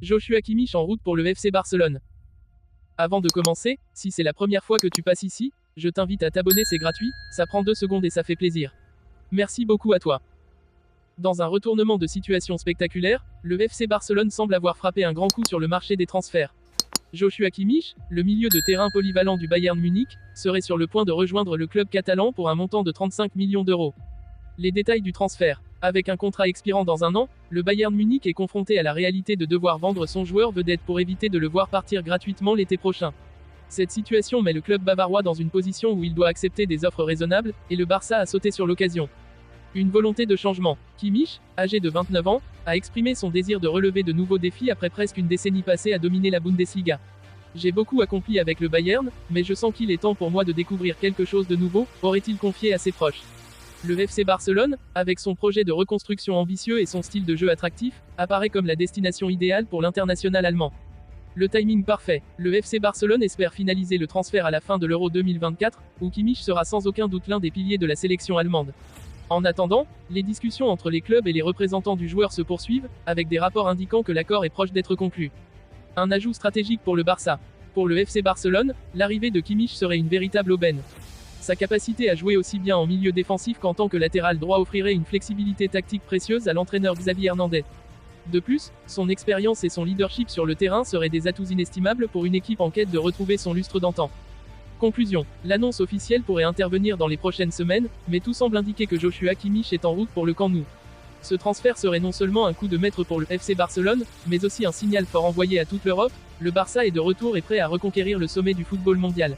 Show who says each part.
Speaker 1: Joshua Kimmich en route pour le FC Barcelone. Avant de commencer, si c'est la première fois que tu passes ici, je t'invite à t'abonner, c'est gratuit, ça prend 2 secondes et ça fait plaisir. Merci beaucoup à toi. Dans un retournement de situation spectaculaire, le FC Barcelone semble avoir frappé un grand coup sur le marché des transferts. Joshua Kimmich, le milieu de terrain polyvalent du Bayern Munich, serait sur le point de rejoindre le club catalan pour un montant de 35 millions d'euros. Les détails du transfert. Avec un contrat expirant dans 1 an, le Bayern Munich est confronté à la réalité de devoir vendre son joueur vedette pour éviter de le voir partir gratuitement l'été prochain. Cette situation met le club bavarois dans une position où il doit accepter des offres raisonnables, et le Barça a sauté sur l'occasion. Une volonté de changement. Kimmich, âgé de 29 ans, a exprimé son désir de relever de nouveaux défis après presque une décennie passée à dominer la Bundesliga. J'ai beaucoup accompli avec le Bayern, mais je sens qu'il est temps pour moi de découvrir quelque chose de nouveau, aurait-il confié à ses proches. Le FC Barcelone, avec son projet de reconstruction ambitieux et son style de jeu attractif, apparaît comme la destination idéale pour l'international allemand. Le timing parfait. Le FC Barcelone espère finaliser le transfert à la fin de l'Euro 2024, où Kimmich sera sans aucun doute l'un des piliers de la sélection allemande. En attendant, les discussions entre les clubs et les représentants du joueur se poursuivent, avec des rapports indiquant que l'accord est proche d'être conclu. Un ajout stratégique pour le Barça. Pour le FC Barcelone, l'arrivée de Kimmich serait une véritable aubaine. Sa capacité à jouer aussi bien en milieu défensif qu'en tant que latéral droit offrirait une flexibilité tactique précieuse à l'entraîneur Xavi Hernandez. De plus, son expérience et son leadership sur le terrain seraient des atouts inestimables pour une équipe en quête de retrouver son lustre d'antan. Conclusion. L'annonce officielle pourrait intervenir dans les prochaines semaines, mais tout semble indiquer que Joshua Kimmich est en route pour le Camp Nou. Ce transfert serait non seulement un coup de maître pour le FC Barcelone, mais aussi un signal fort envoyé à toute l'Europe, le Barça est de retour et prêt à reconquérir le sommet du football mondial.